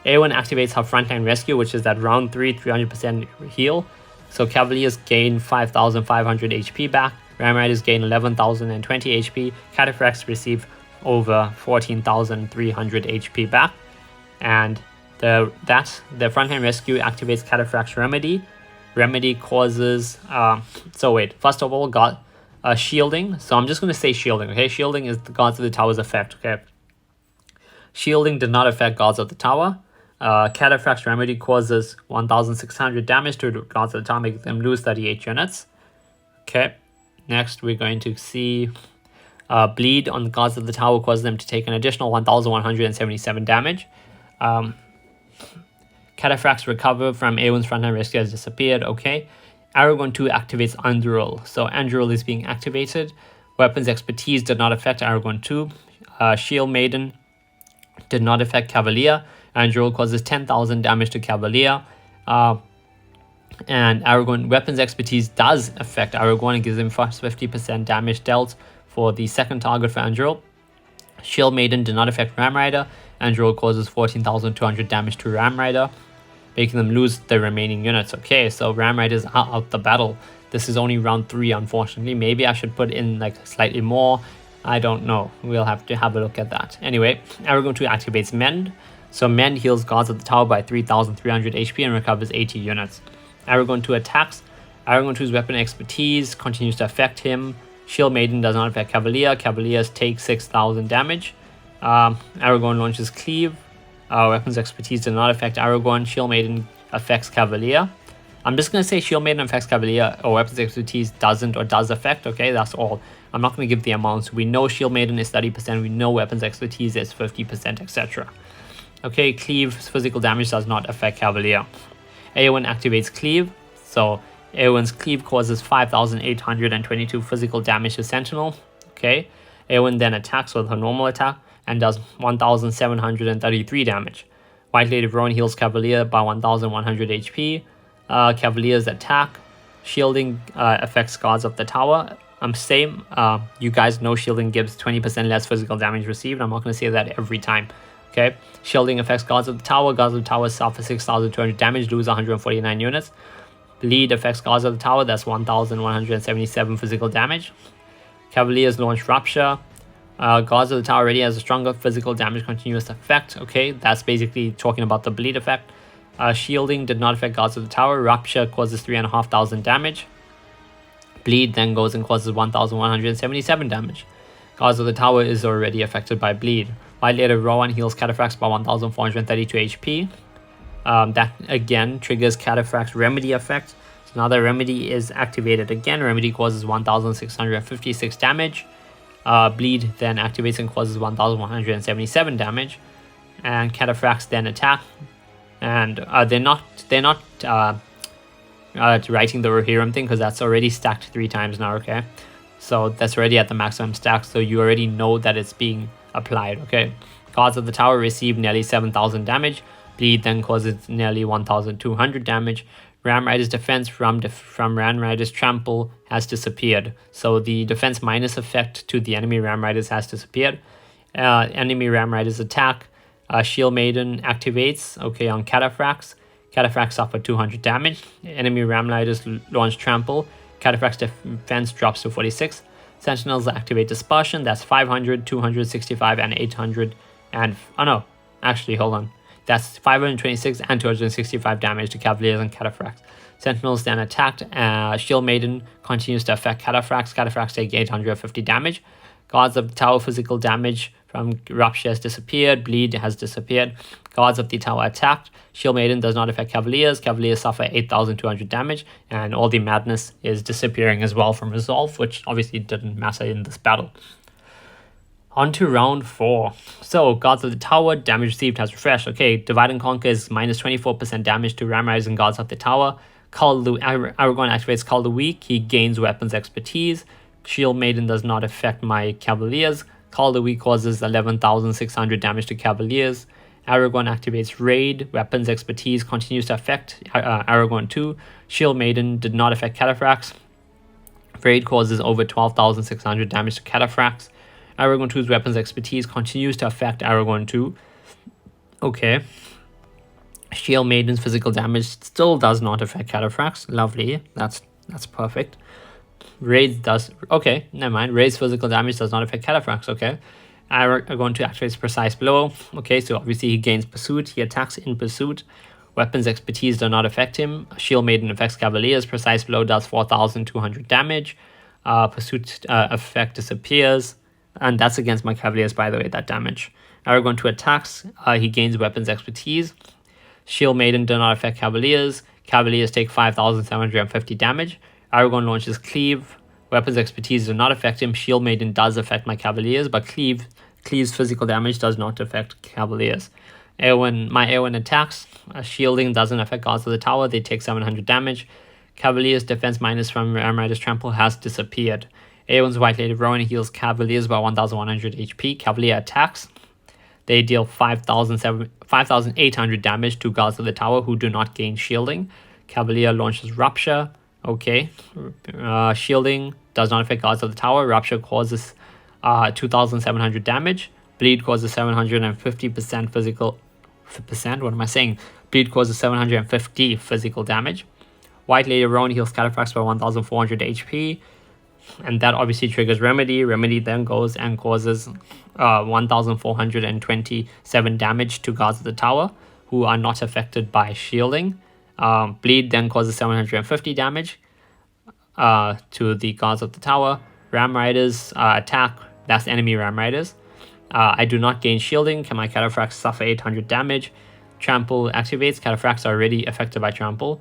Eowyn activates her Frontline Rescue, which is that round 3, 300% heal. So Cavaliers gain 5,500 HP back. Ram Riders gain 11,020 HP. Cataphracts receive over 14,300 HP back. And the Frontline Rescue activates Cataphract's Remedy. Remedy causes... first of all, got shielding. So I'm just going to say shielding, okay? Shielding is the Guards of the Tower's effect, okay? Shielding did not affect Guards of the Tower. Cataphract's Remedy causes 1,600 damage to the Guards of the Tower, making them lose 38 units. Okay, next we're going to see Bleed on the Guards of the Tower causes them to take an additional 1,177 damage. Cataphracts recover from Eowyn's Frontline Rescue has disappeared, okay. Aragorn 2 activates Anduril. So Anduril is being activated. Weapons Expertise did not affect Aragorn 2. Shield Maiden did not affect Cavalier. Anduril causes 10,000 damage to Cavalier. And Aragorn Weapons Expertise does affect Aragorn and gives him 50% damage dealt for the second target for Anduril. Shield Maiden did not affect Ram Rider. Anduril causes 14,200 damage to Ram Rider, making them lose the remaining units. Okay, so Ram Riders are out the battle. This is only round 3, unfortunately. Maybe I should put in like slightly more. I don't know. We'll have to have a look at that. Anyway, Aragorn 2 activates Mend. So Mend heals Guards of the Tower by 3,300 HP and recovers 80 units. Aragorn 2 attacks. Aragorn 2's Weapon Expertise continues to affect him. Shield Maiden does not affect Cavalier. Cavaliers take 6,000 damage. Aragorn launches Cleave. Weapons Expertise did not affect Aragorn. Shield Maiden affects Cavalier. I'm just going to say Shield Maiden affects Cavalier, or Weapons Expertise doesn't or does affect, okay? That's all. I'm not going to give the amounts. We know Shield Maiden is 30%. We know Weapons Expertise is 50%, etc. Okay, Cleave's physical damage does not affect Cavalier. Eowyn activates Cleave. So Eowyn's Cleave causes 5,822 physical damage to Sentinel. Okay, Eowyn then attacks with her normal attack and does 1,733 damage. White Lady of Rohan heals Cavalier by 1,100 HP. Cavalier's attack. Shielding affects Guards of the Tower. Same. You guys know shielding gives 20% less physical damage received. I'm not going to say that every time. Okay, shielding affects Guards of the Tower. Guards of the Tower suffer 6,200 damage, lose 149 units. Bleed affects Guards of the Tower, that's 1177 physical damage. Cavaliers launch Rupture. Guards of the Tower already has a stronger physical damage continuous effect. Okay, that's basically talking about the bleed effect. Shielding did not affect Guards of the Tower. Rupture causes 3,500 damage. Bleed then goes and causes 1177 damage. Guards of the Tower is already affected by bleed. Violated Rowan heals Cataphracts by 1432 HP. That again triggers Cataphract's remedy effect. So now the remedy is activated again. Remedy causes 1656 damage. Bleed then activates and causes 1177 damage. And Cataphracts then attack. And they're not writing the Rohirrim thing because that's already stacked 3 times now, okay? So that's already at the maximum stack, so you already know that it's being applied, okay? Guards of the Tower receive nearly 7,000 damage. Bleed then causes nearly 1,200 damage. Ram Rider's defense from Ram Rider's Trample has disappeared. So the defense minus effect to the enemy Ram Riders has disappeared. Enemy Ram Riders attack. Shield Maiden activates, okay, on Cataphracts. Cataphracts suffer 200 damage. Enemy Ram Riders launch Trample. Cataphracts defense drops to 46. Sentinels activate Dispersion. That's 500, 265, and 800. And, oh no, actually, hold on. That's 526 and 265 damage to Cavaliers and Cataphracts. Sentinels then attacked. Shield Maiden continues to affect Cataphracts. Cataphracts take 850 damage. Guards of the Tower physical damage from Rupture has disappeared. Bleed has disappeared. Guards of the Tower attacked. Shield Maiden does not affect Cavaliers. Cavaliers suffer 8,200 damage. And all the madness is disappearing as well from Resolve, which obviously didn't matter in this battle. On to round 4. So, Guards of the Tower, damage received has refreshed. Okay, Divide and Conquer is minus 24% damage to Ram Riders and Guards of the Tower. Aragorn activates Call the Weak. He gains weapons expertise. Shield Maiden does not affect my Cavaliers. Call the Weak causes 11,600 damage to Cavaliers. Aragorn activates Raid. Weapons expertise continues to affect Aragorn 2. Shield Maiden did not affect Cataphracts. Raid causes over 12,600 damage to Cataphracts. Aragorn 2's weapons expertise continues to affect Aragorn 2. Okay. Shield Maiden's physical damage still does not affect Cataphracts. Lovely. That's perfect. Raid does... Okay, never mind. Raid's physical damage does not affect Cataphracts. Okay. Aragorn 2 activates Precise Blow. Okay, so obviously he gains Pursuit. He attacks in Pursuit. Weapons expertise do not affect him. Shield Maiden affects Cavaliers. Precise Blow does 4,200 damage. Pursuit effect disappears. And that's against my Cavaliers, by the way, that damage. Aragorn 2 attacks. He gains weapons expertise. Shield Maiden do not affect Cavaliers. Cavaliers take 5,750 damage. Aragorn launches Cleave. Weapons expertise do not affect him. Shield Maiden does affect my Cavaliers, but Cleave's physical damage does not affect Cavaliers. My Eowyn attacks. Shielding doesn't affect Guards of the Tower. They take 700 damage. Cavaliers' defense minus from Ram Rider's Trample has disappeared. Eowyn's White Lady Rowan heals Cavaliers by 1,100 HP. Cavalier attacks. They deal 5,800 damage to Guards of the Tower who do not gain shielding. Cavalier launches Rupture. Okay. Shielding does not affect Guards of the Tower. Rupture causes 2,700 damage. Bleed causes 750% physical... What am I saying? Bleed causes 750 physical damage. White Lady Rowan heals Cataphracts by 1,400 HP. And that obviously triggers Remedy. Remedy then goes and causes 1,427 damage to Guards of the Tower who are not affected by shielding. Bleed then causes 750 damage to the Guards of the Tower. Ram Riders attack. That's enemy Ram Riders. I do not gain shielding. Can my Cataphracts suffer 800 damage? Trample activates. Cataphracts are already affected by Trample.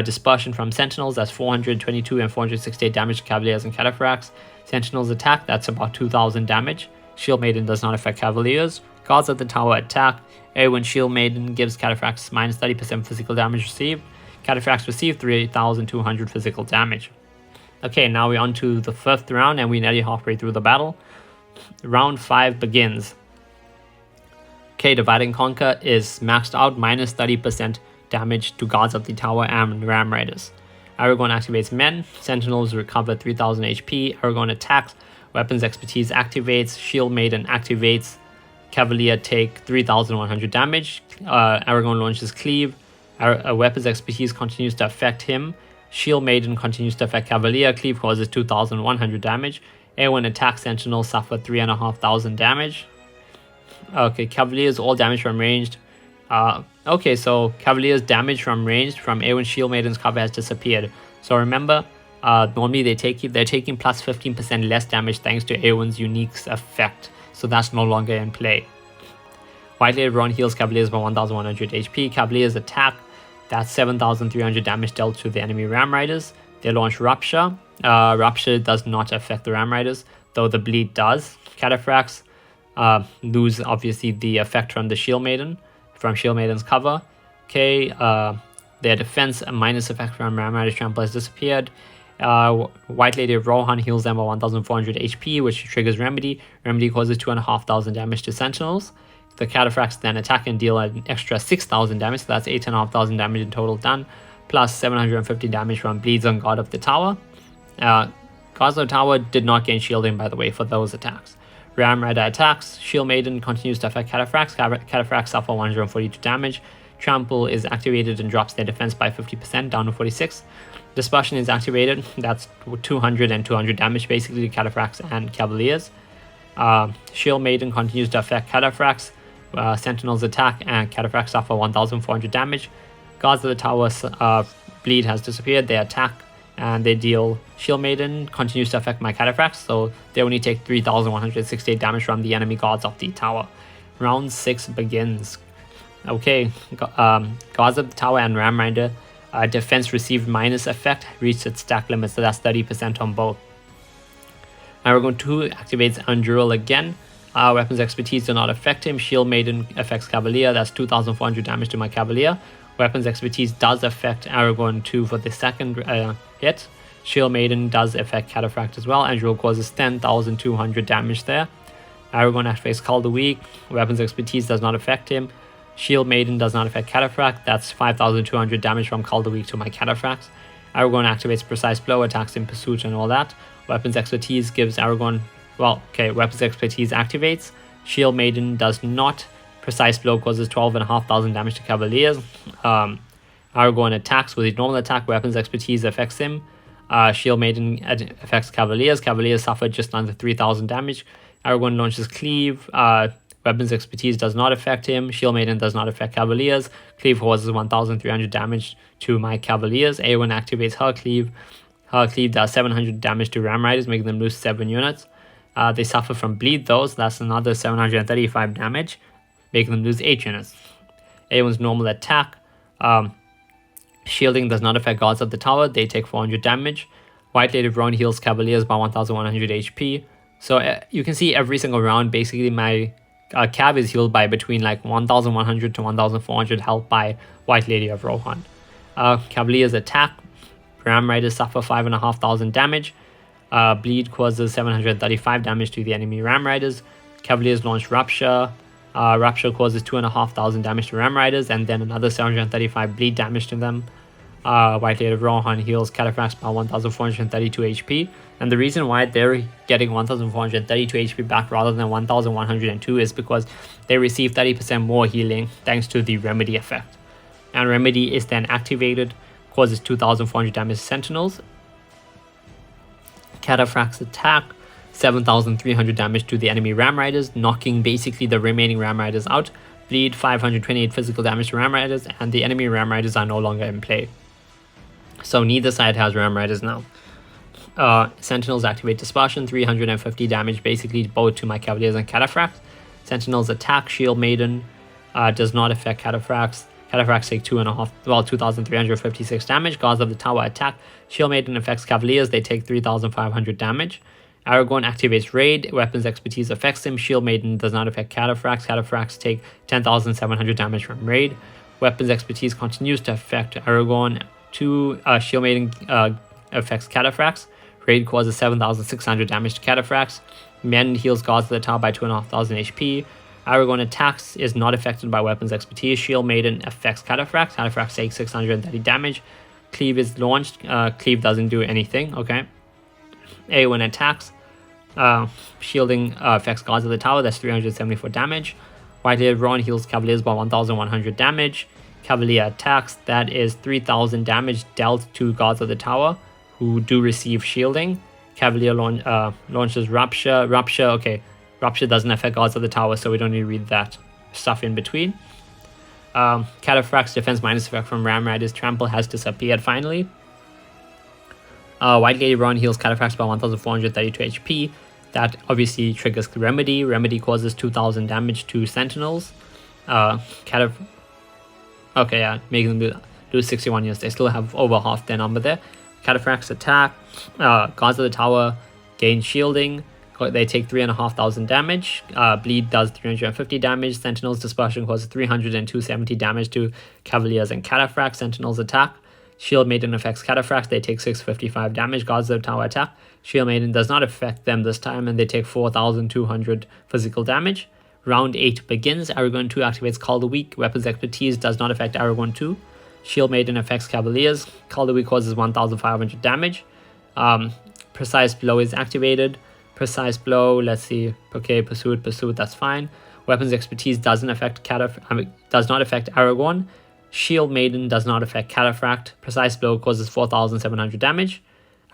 Dispersion from Sentinels, that's 422 and 468 damage to Cavaliers and Cataphracts. Sentinels attack, that's about 2,000 damage. Shield Maiden does not affect Cavaliers. Guards of the Tower attack. When Shield Maiden gives Cataphracts minus 30% physical damage received. Cataphracts receive 3,200 physical damage. Okay, now we're on to the 5th round and we're nearly halfway through the battle. Round 5 begins. Okay, Divide and Conquer is maxed out, minus 30% damage to Guards of the Tower and Ram Riders. Aragorn activates Men. Sentinels recover 3,000 HP. Aragorn attacks. Weapons expertise activates. Shield Maiden activates. Cavalier take 3,100 damage. Aragorn launches Cleave. Weapons expertise continues to affect him. Shield Maiden continues to affect Cavalier. Cleave causes 2,100 damage. Eowyn attack Sentinel suffer 3,500 damage. Okay, Cavalier's all damage from ranged. Okay, so Cavalier's damage from ranged from Eowyn's Shield Maiden's cover has disappeared. So remember, normally they're taking plus 15% less damage thanks to Eowyn's unique effect. So that's no longer in play. White-Lady Rohan heals Cavaliers by 1,100 HP. Cavalier's attack, that's 7,300 damage dealt to the enemy Ram Riders. They launch Rupture. Rupture does not affect the Ram Riders, though the bleed does. Cataphracts lose obviously the effect from the Shield Maiden, from Shield Maiden's cover. Okay, their defense minus effect from Ram Rider's Trample has disappeared. White-Lady Rohan heals them by 1,400 HP, which triggers Remedy. Remedy causes 2,500 damage to Sentinels. The Cataphracts then attack and deal an extra 6,000 damage, so that's 8,500 damage in total done, plus 750 damage from bleeds on Guard of the Tower. Guards of the Tower did not gain shielding, by the way, for those attacks. Ram Rider attacks. Shield Maiden continues to affect Cataphracts. Cataphracts suffer 142 damage. Trample is activated and drops their defense by 50%, down to 46. Dispersion is activated. That's 200 and 200 damage, basically, to Cataphracts and Cavaliers. Shield Maiden continues to affect Cataphracts. Sentinels attack and Cataphracts suffer 1,400 damage. Guards of the Tower bleed has disappeared. They attack and they deal. Shield Maiden continues to affect my Cataphracts, so they only take 3,168 damage from the enemy Guards of the Tower. Round 6 begins. Okay, Guards of the Tower and Ram Rider defense received minus effect reached its stack limit, so that's 30% on both. Aragorn 2 activates Enduril again. Weapons expertise do not affect him. Shield Maiden affects Cavalier. That's 2,400 damage to my Cavalier. Weapons expertise does affect Aragorn 2 for the second hit. Shield Maiden does affect Cataphract as well. Enduril causes 10,200 damage there. Aragorn activates Call the Weak. Weapons expertise does not affect him. Shield Maiden does not affect Cataphract. That's 5,200 damage from Call the Weak to my Cataphracts. Aragorn activates Precise Blow, attacks in pursuit and all that. Weapons expertise gives Aragorn... Well, okay, weapons expertise activates. Shield Maiden does not. Precise Blow causes 12,500 damage to Cavaliers. Aragorn attacks with his normal attack. Weapons expertise affects him. Shield Maiden affects Cavaliers. Cavaliers suffer just under 3,000 damage. Aragorn launches Cleave. Weapons expertise does not affect him. Shield Maiden does not affect Cavaliers. Cleave causes 1,300 damage to my Cavaliers. Eowyn activates her Cleave. Her Cleave does 700 damage to Ram Riders, making them lose 7 units. They suffer from bleed though, so that's another 735 damage, making them lose 8 units. Eowyn's normal attack. Shielding does not affect Guards of the Tower. They take 400 damage. White-Lady Rohan heals Cavaliers by 1,100 HP. So you can see every single round, basically my Cav is healed by between like 1,100 to 1,400 health by White-Lady of Rohan. Cavaliers attack. Ram Riders suffer 5,500 damage. Bleed causes 735 damage to the enemy Ram Riders. Cavaliers launch Rupture. Rupture causes 2,500 damage to Ram Riders and then another 735 bleed damage to them. White-Lady of Rohan heals Cataphracts by 1,432 HP. And the reason why they're getting 1,432 HP back rather than 1,102 is because they receive 30% more healing thanks to the Remedy effect. And Remedy is then activated, causes 2,400 damage to Sentinels. Cataphracts attack, 7,300 damage to the enemy Ram Riders, knocking basically the remaining Ram Riders out. Bleed, 528 physical damage to Ram Riders, and the enemy Ram Riders are no longer in play. So neither side has Ram Riders now. Sentinels activate Dispersion, 350 damage basically both to my Cavaliers and Cataphracts. Sentinels attack. Shield Maiden does not affect Cataphracts. Cataphracts take 2,356 damage. Guards of the Tower attack. Shield Maiden affects Cavaliers. They take 3,500 damage. Aragorn activates Raid. Weapons expertise affects him. Shield Maiden does not affect Cataphracts. Cataphracts take 10,700 damage from Raid. Weapons expertise continues to affect Aragorn. Shield Maiden affects Cataphracts. Raid causes 7,600 damage to Cataphracts. Mend heals Guards of the Tower by 2,500 HP. Aragorn attacks is not affected by weapons expertise. Shield Maiden affects Cataphracts. Cataphracts take 630 damage. Cleave is launched. Cleave doesn't do anything. Okay. Eowyn attacks. Shielding affects Guards of the Tower. That's 374 damage. White-Lady Rohan heals Cavaliers by 1,100 damage. Cavalier attacks. That is 3000 damage dealt to Guards of the Tower, who do receive shielding. Cavalier launches Rupture. Okay. Rupture doesn't affect Guards of the Tower, so we don't need to read that stuff in between. Cataphract's defense minus effect from Ram Rider's Trample has disappeared finally. White Lady Ron heals Cataphracts by 1432 HP. That obviously triggers Remedy. Remedy causes 2000 damage to Sentinels. Okay, yeah, making them lose 61 units. They still have over half their number there. Cataphracts attack. Guards of the Tower gain shielding. They take 3,500 damage. Bleed does 350 damage. Sentinels Dispersion causes 300 and 270 damage to Cavaliers and Cataphracts. Sentinels attack. Shield Maiden affects Cataphracts. They take 655 damage. Guards of the Tower attack. Shield Maiden does not affect them this time, and they take 4,200 physical damage. Round 8 begins. Aragorn 2 activates Call the Weak. Weapons Expertise does not affect Aragorn 2. Shield Maiden affects Cavaliers. Call the Weak causes 1,500 damage. Precise Blow is activated. Precise Blow, let's see. Okay, Pursuit, that's fine. Weapons Expertise doesn't affect does not affect Aragorn. Shield Maiden does not affect Cataphract. Precise Blow causes 4,700 damage.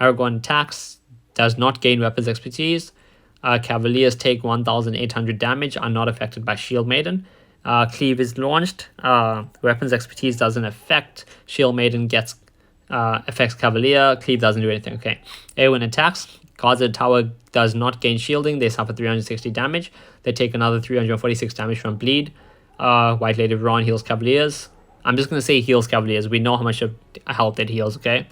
Aragorn attacks, does not gain Weapons Expertise. Cavaliers take 1,800 damage, are not affected by Shield Maiden. Cleave is launched. Weapons Expertise doesn't affect. Shield Maiden affects Cavalier. Cleave doesn't do anything. Okay. Eowyn attacks. Guards of the Tower does not gain shielding. They suffer 360 damage. They take another 346 damage from Bleed. White Lady Ron heals Cavaliers. I'm just going to say heals Cavaliers. We know how much of help it heals, okay?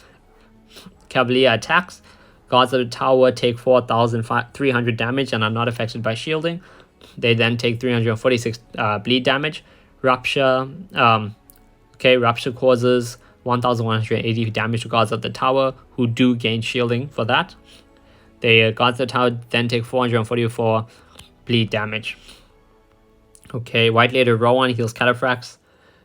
Cavalier attacks. Guards of the Tower take 4,300 damage and are not affected by shielding. They then take 346 bleed damage. Rupture. Rupture causes 1,180 damage to Guards of the Tower, who do gain shielding for that. The Guards of the Tower then take 444 bleed damage. Okay, White Lady Rowan heals Cataphracts.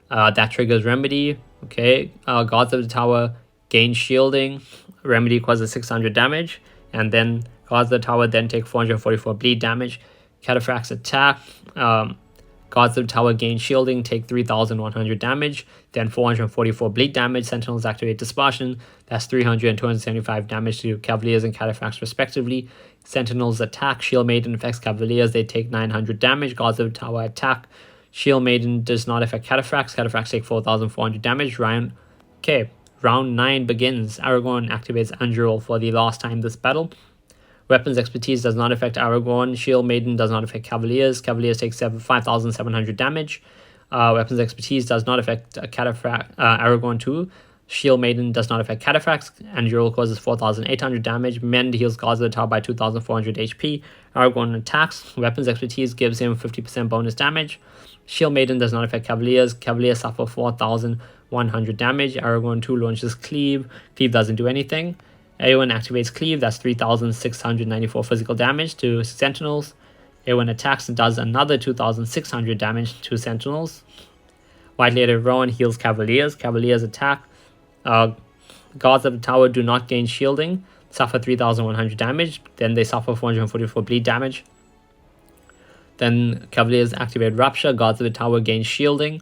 That triggers Remedy. Okay, Guards of the Tower gain shielding. Remedy causes 600 damage. And then Guards of the Tower then take 444 bleed damage. Cataphracts attack. Guards of the Tower gain shielding, take 3,100 damage, then 444 bleed damage. Sentinels activate Dispersion. That's 300 and 275 damage to Cavaliers and Cataphracts respectively. Sentinels attack. Shield Maiden affects Cavaliers. They take 900 damage. Guards of the Tower attack. Shield Maiden does not affect Cataphracts. Cataphracts take 4,400 damage. Round 9 begins. Aragorn activates Anduril for the last time this battle. Weapons Expertise does not affect Aragorn. Shield Maiden does not affect Cavaliers. Cavaliers take 5,700 damage. Weapons Expertise does not affect Aragorn 2. Shield Maiden does not affect Cataphracts. Anduril causes 4,800 damage. Mend heals Guards of the Tower by 2,400 HP. Aragorn attacks. Weapons Expertise gives him 50% bonus damage. Shield Maiden does not affect Cavaliers. Cavaliers suffer 4,100 damage. Aragorn 2 launches Cleave. Cleave doesn't do anything. Eowyn activates Cleave. That's 3,694 physical damage to Sentinels. Eowyn attacks and does another 2,600 damage to Sentinels. White Lady Rowan heals Cavaliers. Cavaliers attack. Guards of the Tower do not gain shielding. Suffer 3,100 damage. Then they suffer 444 bleed damage. Then Cavaliers activate Rupture. Guards of the Tower gain shielding.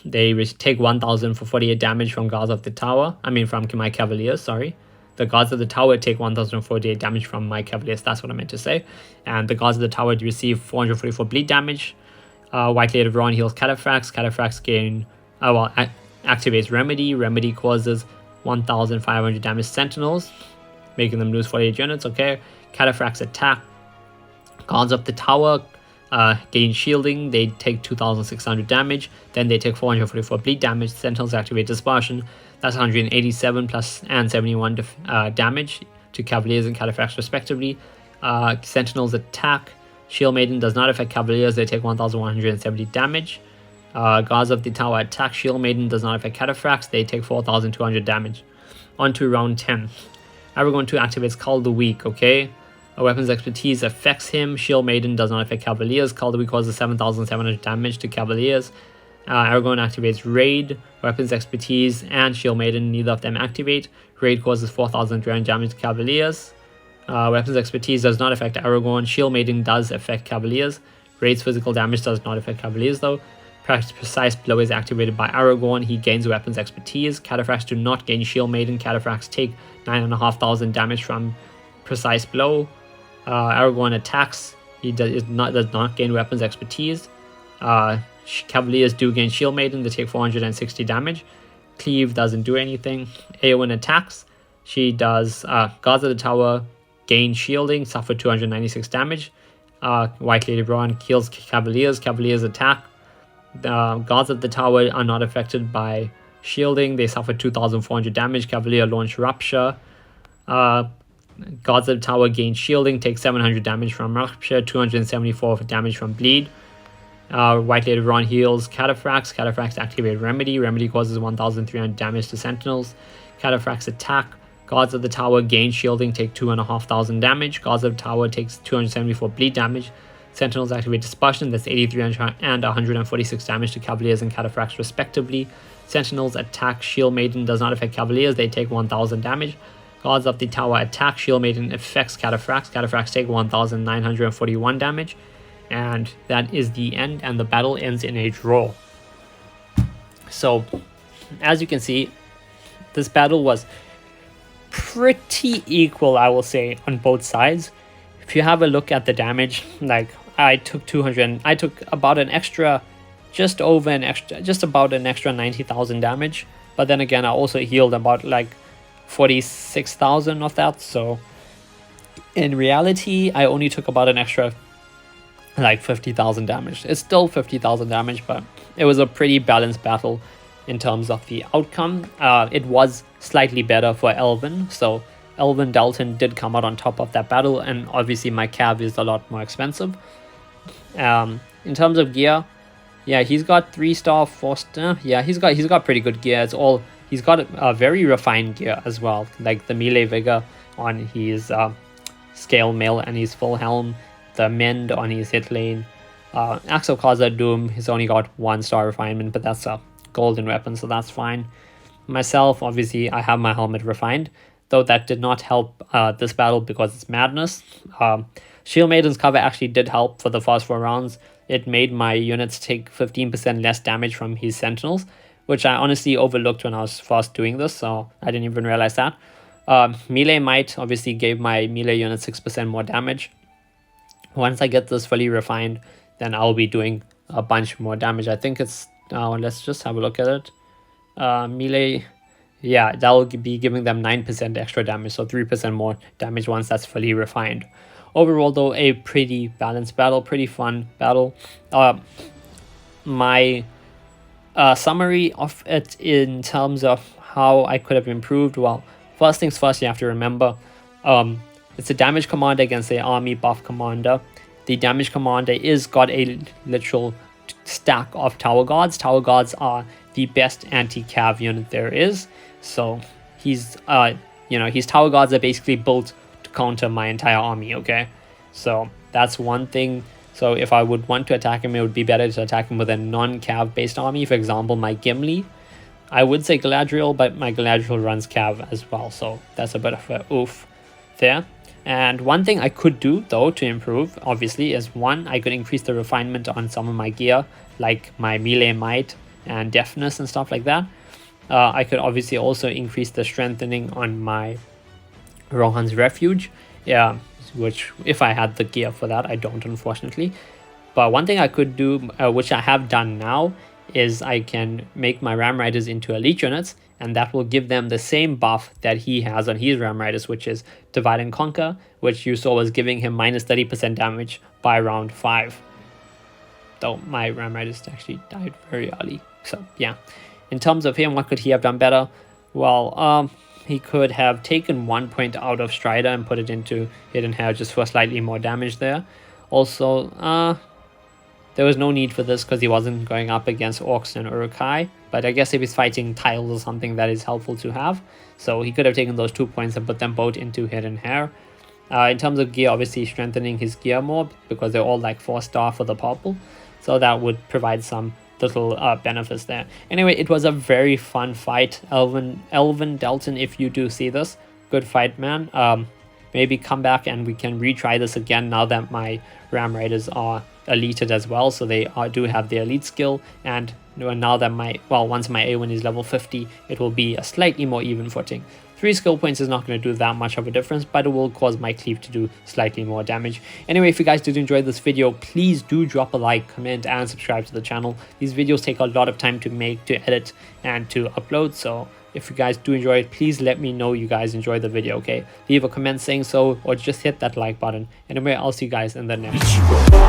They take 1,048 damage from Guards of the Tower. From my Cavaliers, sorry. The Guards of the Tower take 1,048 damage from my Cavaliers. That's what I meant to say. And the Guards of the Tower receive 444 bleed damage. White Lady Rowan heals Cataphracts. Cataphracts gain... activates Remedy. Remedy causes 1,500 damage Sentinels, making them lose 48 units. Okay. Cataphracts attack. Guards of the Tower gain shielding. They take 2,600 damage. Then they take 444 bleed damage. Sentinels activate Dispersion. That's 187 plus and 71 damage to Cavaliers and Cataphracts respectively. Sentinels attack. Shield Maiden does not affect Cavaliers. They take 1,170 damage. Guards of the Tower attack. Shield Maiden does not affect Cataphracts. They take 4,200 damage. On to round 10. Aragorn 2 activates Call the Weak, okay? Weapons Expertise affects him. Shield Maiden does not affect Cavaliers. Call the Weak causes 7,700 damage to Cavaliers. Aragorn activates Raid. Weapons Expertise and Shield Maiden, neither of them activate. Raid causes 4,300 damage to Cavaliers. Weapons Expertise does not affect Aragorn. Shield Maiden does affect Cavaliers. Raid's physical damage does not affect Cavaliers though. Precise Blow is activated by Aragorn. He gains weapons expertise. Cataphracts do not gain Shield Maiden. Cataphracts take 9,500 damage from Precise Blow. Aragorn attacks. He does not gain weapons expertise. Cavaliers do gain Shield Maiden. They take 460 damage. Cleave doesn't do anything. Eowyn attacks. She does Guards of the Tower gain shielding, suffer 296 damage. White Lady Braun kills Cavaliers. Cavaliers attack. Guards of the Tower are not affected by shielding. They suffer 2,400 damage. Cavalier launch Rupture. Guards of the Tower gain shielding, take 700 damage from Rupture, 274 damage from Bleed. White Lady Braun heals Cataphracts. Cataphracts activate Remedy. Remedy causes 1,300 damage to Sentinels. Cataphracts attack. Guards of the Tower gain shielding, take 2,500 damage. Guards of the Tower takes 274 bleed damage. Sentinels activate Dispersion, that's 83 and 146 damage to Cavaliers and Cataphracts respectively. Sentinels attack Shield Maiden, does not affect Cavaliers, they take 1,000 damage. Guards of the Tower attack Shield Maiden, affects Cataphracts. Cataphracts take 1,941 damage. And that is the end, and the battle ends in a draw. So, as you can see, this battle was pretty equal, I will say, on both sides. If you have a look at the damage, like I took about an extra, just about an extra 90,000 damage. But then again, I also healed about like 46,000 of that. So in reality, I only took about an extra like 50,000 damage. It's still 50,000 damage, but it was a pretty balanced battle in terms of the outcome. It was slightly better for Eowyn, so Eowyn Dalton did come out on top of that battle, and obviously my cav is a lot more expensive. In terms of gear, yeah, he's got 3-star, 4-star. Yeah, he's got pretty good gear. He's got a very refined gear as well, like the melee vigor on his scale mail and his full helm, the mend on his hit lane. Axe of Khazad-dûm, he's only got 1-star refinement, but that's a golden weapon, so that's fine. Myself, obviously, I have my helmet refined, though that did not help this battle because it's madness. Shield Maiden's cover actually did help for the first 4 rounds. It made my units take 15% less damage from his Sentinels, which I honestly overlooked when I was first doing this, so I didn't even realize that. Melee Might obviously gave my melee unit 6% more damage. Once I get this fully refined, then I'll be doing a bunch more damage. I think it's, let's just have a look at it. Melee, yeah, that'll be giving them 9% extra damage, so 3% more damage once that's fully refined. Overall, though, a pretty balanced battle, pretty fun battle. My summary of it in terms of how I could have improved, well, first things first, you have to remember, it's a damage commander against an army buff commander. The damage commander is got a literal stack of Tower Guards. Tower Guards are the best anti-cav unit there is. So his Tower Guards are basically built to counter my entire army, okay? So that's one thing. So if I would want to attack him, it would be better to attack him with a non-cav based army. For example, my Gimli. I would say Galadriel, but my Galadriel runs cav as well. So that's a bit of a oof there. And one thing I could do, though, to improve, obviously, is one, I could increase the refinement on some of my gear, like my melee might and deafness and stuff like that. I could obviously also increase the strengthening on my Rohan's Refuge, yeah, which, if I had the gear for that, I don't, unfortunately. But one thing I could do, which I have done now, is I can make my Ram Riders into elite units, and that will give them the same buff that he has on his Ram Riders, which is Divide and Conquer, which you saw was giving him minus 30% damage by round 5. Though my Ram Riders actually died very early. So yeah, in terms of him, what could he have done better? Well, he could have taken 1 point out of Strider and put it into Hidden Hair just for slightly more damage there. Also, there was no need for this because he wasn't going up against Orcs and Uruk-hai. But I guess if he's fighting tiles or something, that is helpful to have. So he could have taken those 2 points and put them both into Hidden Hair. In terms of gear, obviously strengthening his gear more because they're all like 4-star for the purple. So that would provide some little benefits there. Anyway, it was a very fun fight. Eowyn Dalton, if you do see this, good fight, man. maybe come back and we can retry this again now that my Ram Raiders are elited as well, so they do have the elite skill. And now that once my Eowyn is level 50, it will be a slightly more even footing. 3 skill points is not going to do that much of a difference, but it will cause my cleave to do slightly more damage. Anyway, if you guys did enjoy this video, please do drop a like, comment, and subscribe to the channel. These videos take a lot of time to make, to edit, and to upload, so if you guys do enjoy it, please let me know you guys enjoy the video, okay? Leave a comment saying so, or just hit that like button. Anyway, I'll see you guys in the next one.